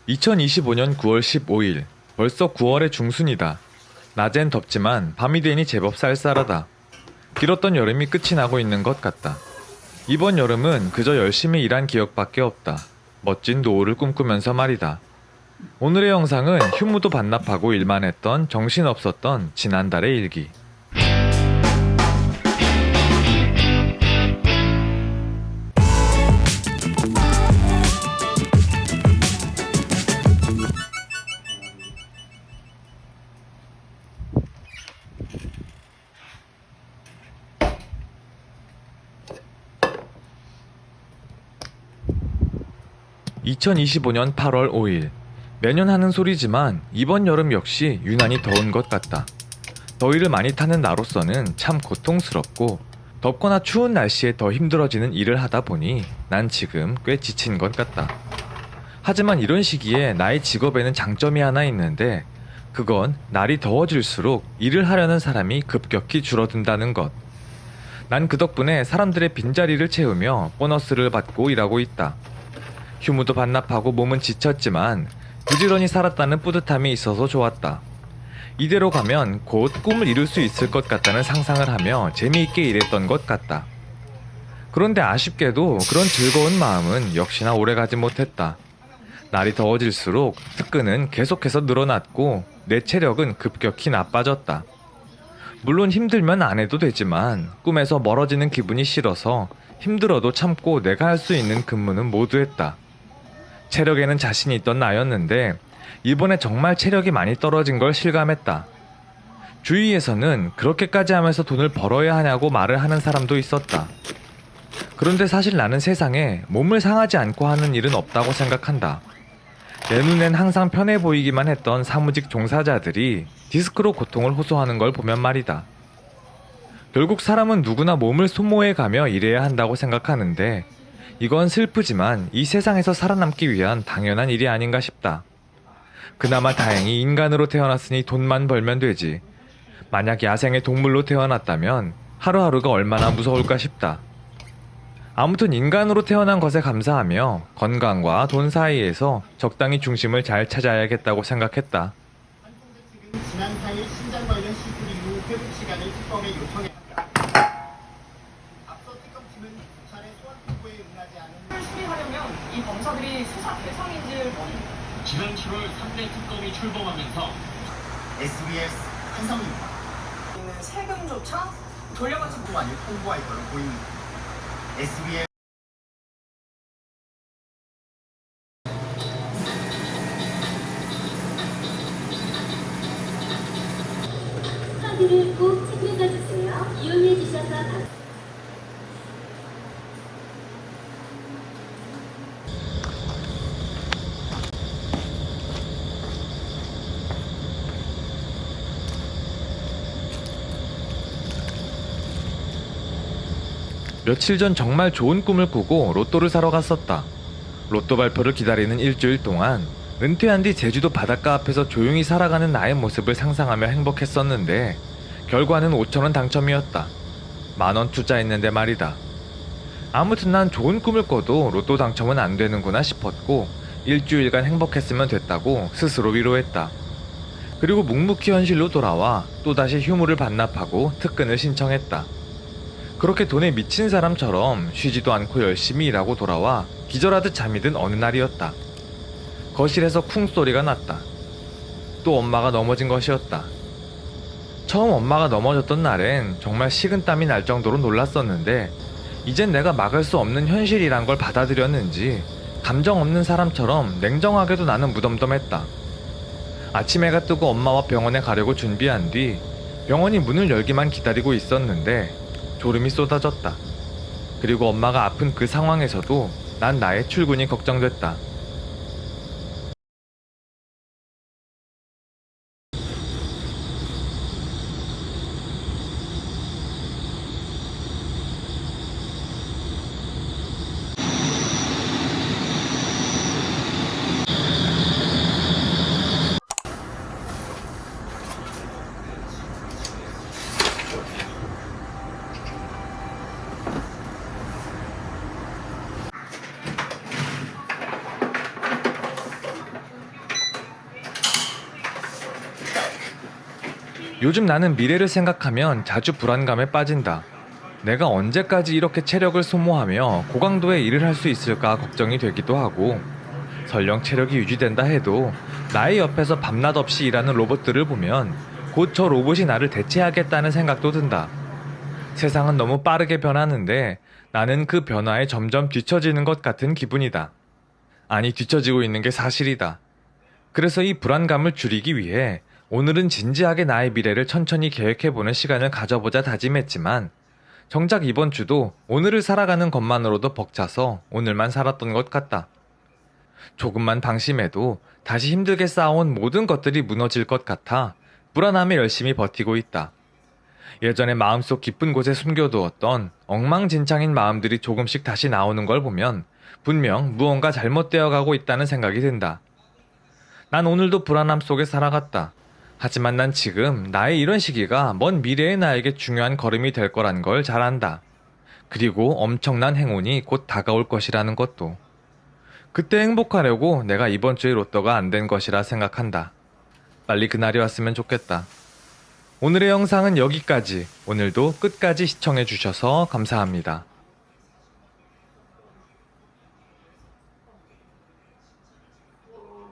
2025년 9월 15일. 벌써 9월의 중순이다. 낮엔 덥지만 밤이 되니 제법 쌀쌀하다. 길었던 여름이 끝이 나고 있는 것 같다. 이번 여름은 그저 열심히 일한 기억밖에 없다. 멋진 노후를 꿈꾸면서 말이다. 오늘의 영상은 휴무도 반납하고 일만 했던 정신없었던 지난달의 일기. 2025년 8월 5일. 매년 하는 소리지만 이번 여름 역시 유난히 더운 것 같다. 더위를 많이 타는 나로서는 참 고통스럽고, 덥거나 추운 날씨에 더 힘들어지는 일을 하다 보니 난 지금 꽤 지친 것 같다. 하지만 이런 시기에 나의 직업에는 장점이 하나 있는데, 그건 날이 더워질수록 일을 하려는 사람이 급격히 줄어든다는 것. 난 그 덕분에 사람들의 빈자리를 채우며 보너스를 받고 일하고 있다. 휴무도 반납하고 몸은 지쳤지만 부지런히 살았다는 뿌듯함이 있어서 좋았다. 이대로 가면 곧 꿈을 이룰 수 있을 것 같다는 상상을 하며 재미있게 일했던 것 같다. 그런데 아쉽게도 그런 즐거운 마음은 역시나 오래가지 못했다. 날이 더워질수록 특근은 계속해서 늘어났고 내 체력은 급격히 나빠졌다. 물론 힘들면 안 해도 되지만 꿈에서 멀어지는 기분이 싫어서 힘들어도 참고 내가 할 수 있는 근무는 모두 했다. 체력에는 자신이 있던 나였는데 이번에 정말 체력이 많이 떨어진 걸 실감했다. 주위에서는 그렇게까지 하면서 돈을 벌어야 하냐고 말을 하는 사람도 있었다. 그런데 사실 나는 세상에 몸을 상하지 않고 하는 일은 없다고 생각한다. 내 눈엔 항상 편해 보이기만 했던 사무직 종사자들이 디스크로 고통을 호소하는 걸 보면 말이다. 결국 사람은 누구나 몸을 소모해 가며 일해야 한다고 생각하는데, 이건 슬프지만 이 세상에서 살아남기 위한 당연한 일이 아닌가 싶다. 그나마 다행히 인간으로 태어났으니 돈만 벌면 되지. 만약 야생의 동물로 태어났다면 하루하루가 얼마나 무서울까 싶다. 아무튼 인간으로 태어난 것에 감사하며 건강과 돈 사이에서 적당히 중심을 잘 찾아야겠다고 생각했다. 지난 4일 신장 관련 시술 이후 회복 시간을 특검에 요청했다. 앞서 특검팀은 차례 소환 통보에 응하지 않은 수리하려면 이 검사들이 수사 대상인지를 지난 7월 3대 특검이 출범하면서 SBS 한성입니다. 있는 세금조차 돌려받지 못. 많이 홍보할 걸로 보입니다. SBS 카드를 꼭 챙겨가 주세요. 이용해 주셔서 감사합니다. 며칠 전 정말 좋은 꿈을 꾸고 로또를 사러 갔었다. 로또 발표를 기다리는 일주일 동안 은퇴한 뒤 제주도 바닷가 앞에서 조용히 살아가는 나의 모습을 상상하며 행복했었는데, 결과는 5,000원 당첨이었다. 10,000원 투자했는데 말이다. 아무튼 난 좋은 꿈을 꿔도 로또 당첨은 안 되는구나 싶었고, 일주일간 행복했으면 됐다고 스스로 위로했다. 그리고 묵묵히 현실로 돌아와 또다시 휴무를 반납하고 특근을 신청했다. 그렇게 돈에 미친 사람처럼 쉬지도 않고 열심히 일하고 돌아와 기절하듯 잠이 든 어느 날이었다. 거실에서 쿵 소리가 났다. 또 엄마가 넘어진 것이었다. 처음 엄마가 넘어졌던 날엔 정말 식은땀이 날 정도로 놀랐었는데, 이젠 내가 막을 수 없는 현실이란 걸 받아들였는지 감정 없는 사람처럼 냉정하게도 나는 무덤덤했다. 아침 해가 뜨고 엄마와 병원에 가려고 준비한 뒤 병원이 문을 열기만 기다리고 있었는데 졸음이 쏟아졌다. 그리고 엄마가 아픈 그 상황에서도 난 나의 출근이 걱정됐다. 요즘 나는 미래를 생각하면 자주 불안감에 빠진다. 내가 언제까지 이렇게 체력을 소모하며 고강도의 일을 할 수 있을까 걱정이 되기도 하고, 설령 체력이 유지된다 해도 나의 옆에서 밤낮 없이 일하는 로봇들을 보면 곧 저 로봇이 나를 대체하겠다는 생각도 든다. 세상은 너무 빠르게 변하는데 나는 그 변화에 점점 뒤처지는 것 같은 기분이다. 아니, 뒤처지고 있는 게 사실이다. 그래서 이 불안감을 줄이기 위해 오늘은 진지하게 나의 미래를 천천히 계획해보는 시간을 가져보자 다짐했지만, 정작 이번 주도 오늘을 살아가는 것만으로도 벅차서 오늘만 살았던 것 같다. 조금만 방심해도 다시 힘들게 쌓아온 모든 것들이 무너질 것 같아 불안함에 열심히 버티고 있다. 예전에 마음속 깊은 곳에 숨겨두었던 엉망진창인 마음들이 조금씩 다시 나오는 걸 보면 분명 무언가 잘못되어 가고 있다는 생각이 든다. 난 오늘도 불안함 속에 살아갔다. 하지만 난 지금 나의 이런 시기가 먼 미래의 나에게 중요한 걸음이 될 거란 걸 잘 안다. 그리고 엄청난 행운이 곧 다가올 것이라는 것도. 그때 행복하려고 내가 이번 주에 로또가 안 된 것이라 생각한다. 빨리 그날이 왔으면 좋겠다. 오늘의 영상은 여기까지. 오늘도 끝까지 시청해 주셔서 감사합니다.